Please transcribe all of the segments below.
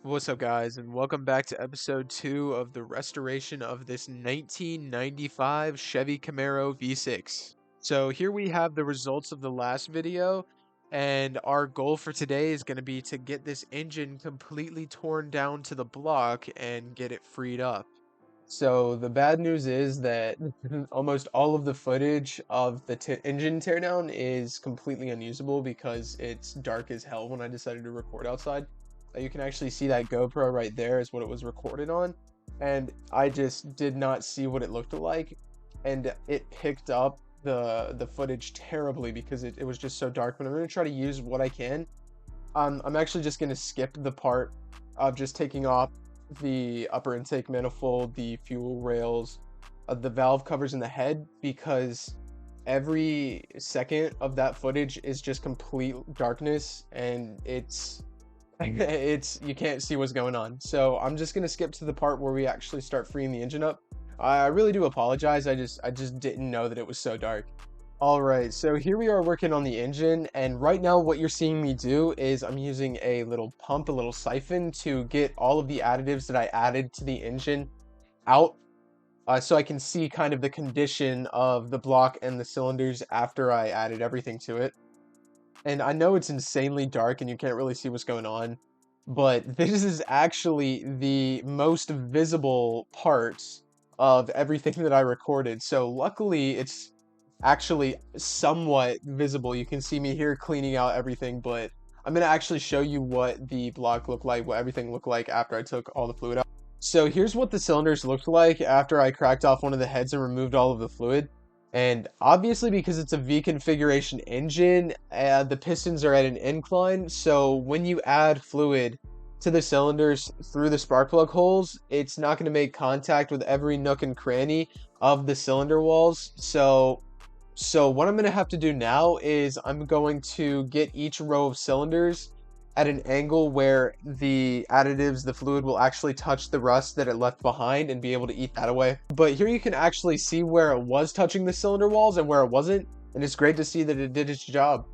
What's up, guys, and welcome back to episode 2 of the restoration of this 1995 Chevy Camaro V6. So here we have the results of the last video, and our goal for today is going to be to get this engine completely torn down to the block and get it freed up. So the bad news is that almost all of the footage of the engine teardown is completely unusable because it's dark as hell when I decided to record outside. You can actually see that GoPro right there is what it was recorded on, and I just did not see what it looked like, and it picked up the footage terribly because it was just so dark. But I'm going to try to use what I can. I'm actually just going to skip the part of just taking off the upper intake manifold, the fuel rails, the valve covers in the head, because every second of that footage is just complete darkness, and it's you can't see what's going on. So I'm just gonna skip to the part where we actually start freeing the engine up. I really do apologize. I just didn't know that it was so dark. All right, so here we are working on the engine, and right now what you're seeing me do is I'm using a little pump, a little siphon, to get all of the additives that I added to the engine out, so I can see kind of the condition of the block and the cylinders after I added everything to it. And I know it's insanely dark and you can't really see what's going on, but this is actually the most visible parts of everything that I recorded. So luckily it's actually somewhat visible. You can see me here cleaning out everything, but I'm going to actually show you what the block looked like, what everything looked like after I took all the fluid out. So here's what the cylinders looked like after I cracked off one of the heads and removed all of the fluid. And obviously, because it's a V configuration engine, the pistons are at an incline. So when you add fluid to the cylinders through the spark plug holes, it's not going to make contact with every nook and cranny of the cylinder walls. So what I'm going to have to do now is I'm going to get each row of cylinders at an angle where the additives, the fluid, will actually touch the rust that it left behind and be able to eat that away. But here you can actually see where it was touching the cylinder walls and where it wasn't, and it's great to see that it did its job.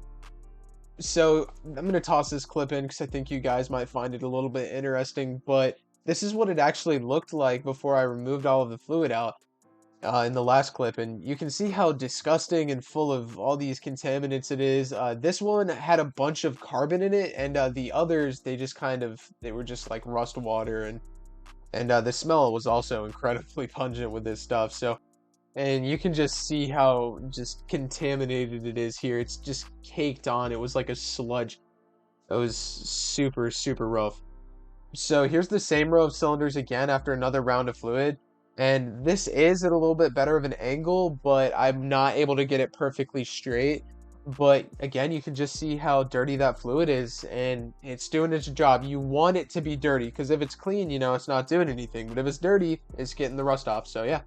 So I'm going to toss this clip in because I think you guys might find it a little bit interesting, but this is what it actually looked like before I removed all of the fluid out. In the last clip, and you can see how disgusting and full of all these contaminants it is. This one had a bunch of carbon in it, and the others, they were just like rust water, and the smell was also incredibly pungent with this stuff. So, and you can just see how just contaminated it is here. It's just caked on. It was like a sludge. It was super, super rough. So here's the same row of cylinders again after another round of fluid. And this is at a little bit better of an angle, but I'm not able to get it perfectly straight. But again, you can just see how dirty that fluid is, and it's doing its job. You want it to be dirty, because if it's clean, it's not doing anything. But if it's dirty, it's getting the rust off. So yeah.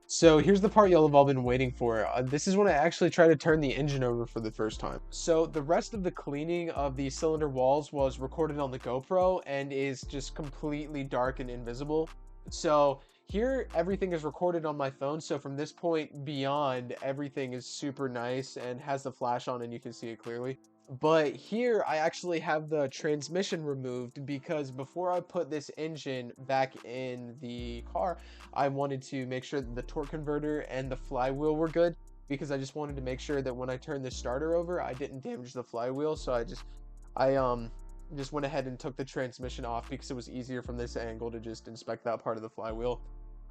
So here's the part y'all have all been waiting for. This is when I actually try to turn the engine over for the first time. So the rest of the cleaning of the cylinder walls was recorded on the GoPro and is just completely dark and invisible. So here, everything is recorded on my phone, so from this point beyond, everything is super nice and has the flash on and you can see it clearly. But here, I actually have the transmission removed because before I put this engine back in the car, I wanted to make sure that the torque converter and the flywheel were good, because I just wanted to make sure that when I turned the starter over, I didn't damage the flywheel. So I just went ahead and took the transmission off because it was easier from this angle to just inspect that part of the flywheel.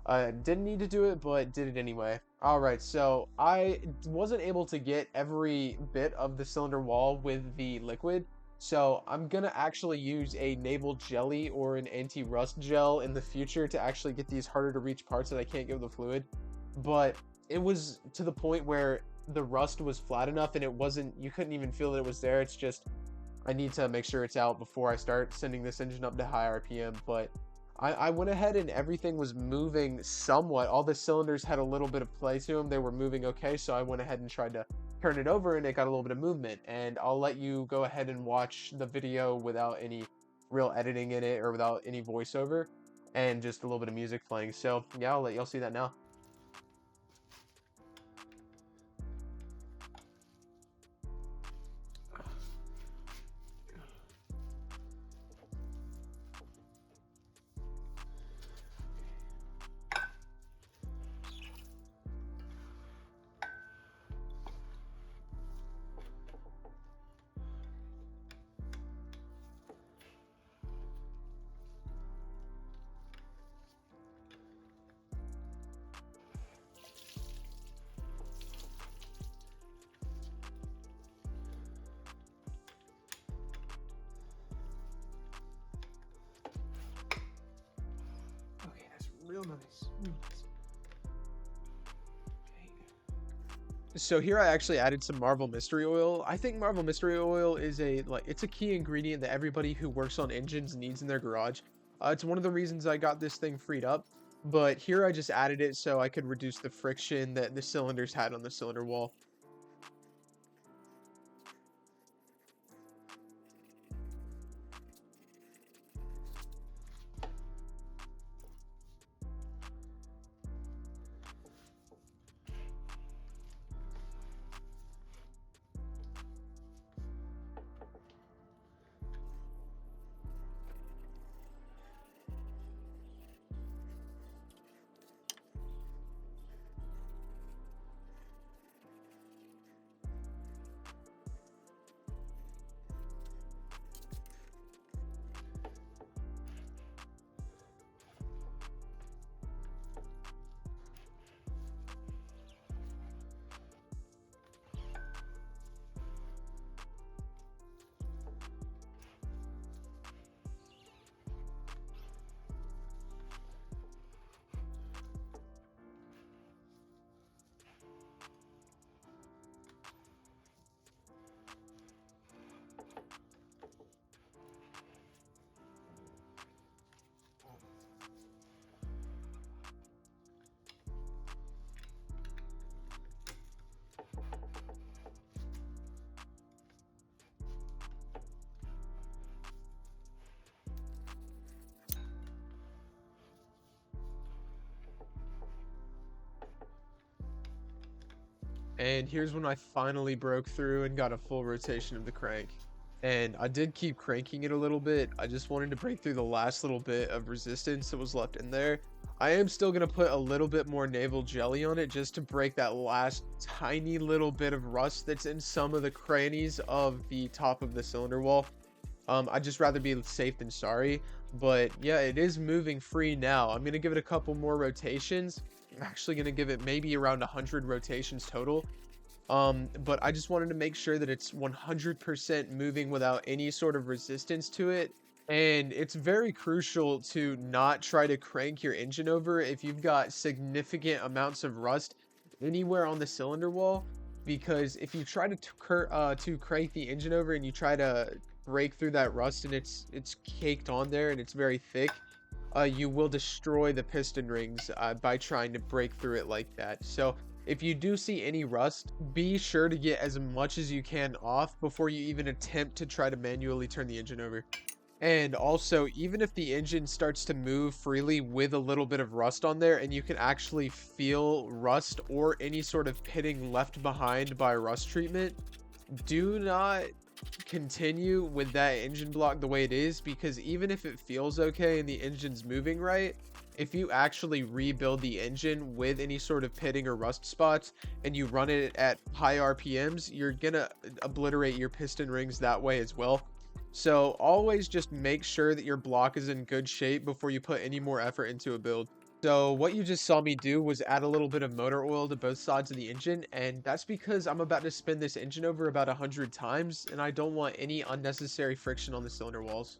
I didn't need to do it, but did it anyway. Alright, so I wasn't able to get every bit of the cylinder wall with the liquid, so I'm gonna actually use a naval jelly or an anti-rust gel in the future to actually get these harder to reach parts that I can't get with the fluid. But it was to the point where the rust was flat enough and you couldn't even feel that it was there. It's just, I need to make sure it's out before I start sending this engine up to high RPM. But I went ahead and everything was moving somewhat. All the cylinders had a little bit of play to them. They were moving okay, so I went ahead and tried to turn it over and it got a little bit of movement. And I'll let you go ahead and watch the video without any real editing in it or without any voiceover and just a little bit of music playing. So yeah, I'll let y'all see that now. Real nice. Real nice. So here I actually added some Marvel Mystery Oil. I think Marvel Mystery Oil is it's a key ingredient that everybody who works on engines needs in their garage. It's one of the reasons I got this thing freed up. But here I just added it so I could reduce the friction that the cylinders had on the cylinder wall. And here's when I finally broke through and got a full rotation of the crank. And I did keep cranking it a little bit. I just wanted to break through the last little bit of resistance that was left in there. I am still going to put a little bit more naval jelly on it just to break that last tiny little bit of rust that's in some of the crannies of the top of the cylinder wall. I'd just rather be safe than sorry. But yeah, it is moving free now. I'm going to give it a couple more rotations. I'm actually going to give it maybe around 100 rotations total. But I just wanted to make sure that it's 100% moving without any sort of resistance to it. And it's very crucial to not try to crank your engine over if you've got significant amounts of rust anywhere on the cylinder wall, because if you try to crank the engine over and you try to break through that rust and it's caked on there and it's very thick, you will destroy the piston rings by trying to break through it like that. So if you do see any rust, be sure to get as much as you can off before you even attempt to try to manually turn the engine over. And also, even if the engine starts to move freely with a little bit of rust on there and you can actually feel rust or any sort of pitting left behind by rust treatment, do not continue with that engine block the way it is, because even if it feels okay and the engine's moving right, if you actually rebuild the engine with any sort of pitting or rust spots and you run it at high RPMs, you're gonna obliterate your piston rings that way as well. So always just make sure that your block is in good shape before you put any more effort into a build. So what you just saw me do was add a little bit of motor oil to both sides of the engine, and that's because I'm about to spin this engine over about 100 times, and I don't want any unnecessary friction on the cylinder walls.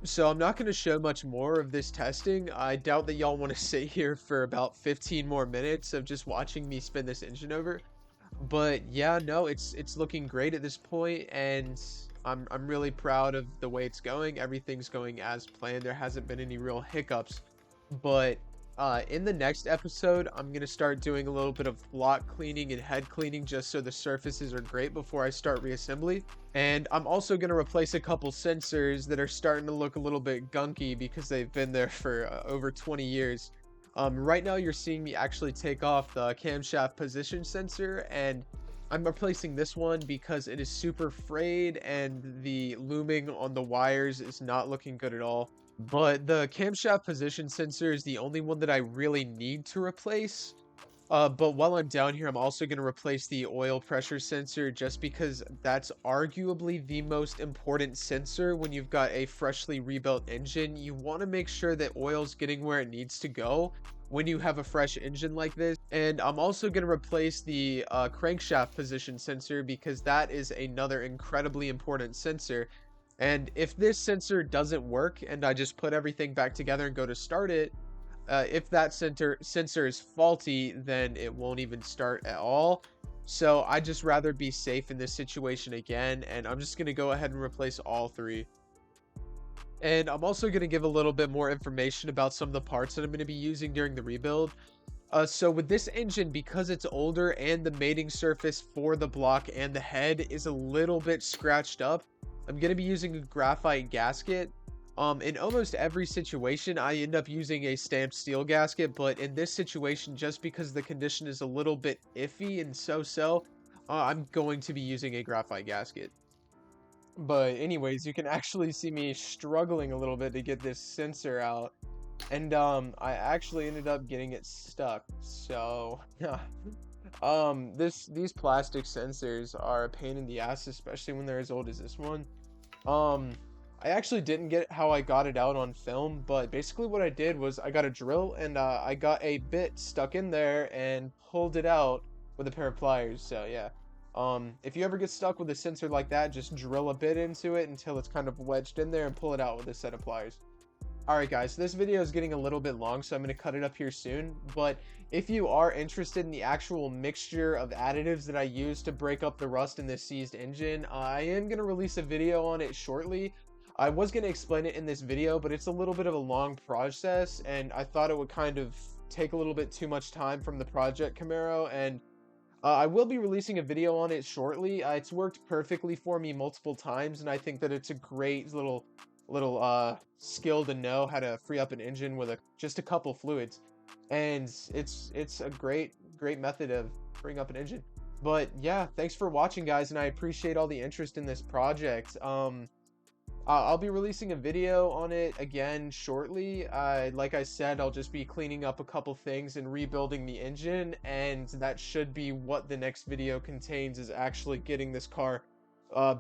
So I'm not going to show much more of this testing. I doubt that y'all want to sit here for about 15 more minutes of just watching me spin this engine over. But yeah, no, it's looking great at this point, and I'm really proud of the way it's going. Everything's going as planned. There hasn't been any real hiccups. But in the next episode, I'm gonna start doing a little bit of block cleaning and head cleaning just so the surfaces are great before I start reassembly. And I'm also gonna replace a couple sensors that are starting to look a little bit gunky because they've been there for over 20 years. Right now you're seeing me actually take off the camshaft position sensor, and I'm replacing this one because it is super frayed and the looming on the wires is not looking good at all. But the camshaft position sensor is the only one that I really need to replace. But while I'm down here, I'm also going to replace the oil pressure sensor just because that's arguably the most important sensor when you've got a freshly rebuilt engine. You want to make sure that oil's getting where it needs to go when you have a fresh engine like this. And I'm also going to replace the crankshaft position sensor because that is another incredibly important sensor. And if this sensor doesn't work and I just put everything back together and go to start it, if that sensor is faulty, then it won't even start at all. So I just rather be safe in this situation again, and I'm just going to go ahead and replace all three. And I'm also going to give a little bit more information about some of the parts that I'm going to be using during the rebuild. So with this engine, because it's older and the mating surface for the block and the head is a little bit scratched up, I'm going to be using a graphite gasket. In almost every situation, I end up using a stamped steel gasket, but in this situation, just because the condition is a little bit iffy and so-so, I'm going to be using a graphite gasket. But anyways, you can actually see me struggling a little bit to get this sensor out. And I actually ended up getting it stuck. So these plastic sensors are a pain in the ass, especially when they're as old as this one. I actually didn't get how I got it out on film, but basically what I did was I got a drill and I got a bit stuck in there and pulled it out with a pair of pliers. So yeah. If you ever get stuck with a sensor like that, just drill a bit into it until it's kind of wedged in there and pull it out with a set of pliers. Alright guys, so this video is getting a little bit long, so I'm going to cut it up here soon, but if you are interested in the actual mixture of additives that I use to break up the rust in this seized engine, I am going to release a video on it shortly. I was going to explain it in this video, but it's a little bit of a long process, and I thought it would kind of take a little bit too much time from the project Camaro, and I will be releasing a video on it shortly. It's worked perfectly for me multiple times, and I think that it's a great little skill to know how to free up an engine with just a couple fluids, and it's a great method of freeing up an engine. But yeah, thanks for watching guys, and I appreciate all the interest in this project. I'll be releasing a video on it again shortly. Like I said, I'll just be cleaning up a couple things and rebuilding the engine, and that should be what the next video contains, is actually getting this car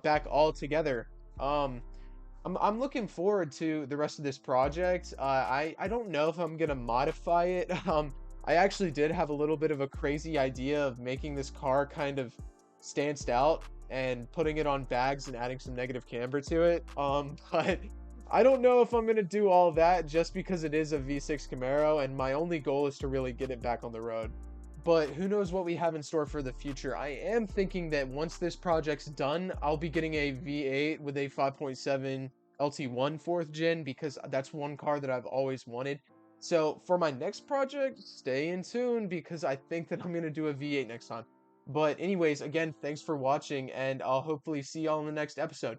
back all together. I'm looking forward to the rest of this project. I don't know if I'm gonna modify it. I actually did have a little bit of a crazy idea of making this car kind of stanced out and putting it on bags and adding some negative camber to it. But I don't know if I'm gonna do all that just because it is a V6 Camaro, and my only goal is to really get it back on the road. But who knows what we have in store for the future. I am thinking that once this project's done, I'll be getting a V8 with a 5.7 LT1 4th gen, because that's one car that I've always wanted. So for my next project, stay in tune, because I think that I'm going to do a V8 next time. But anyways, again, thanks for watching, and I'll hopefully see y'all in the next episode.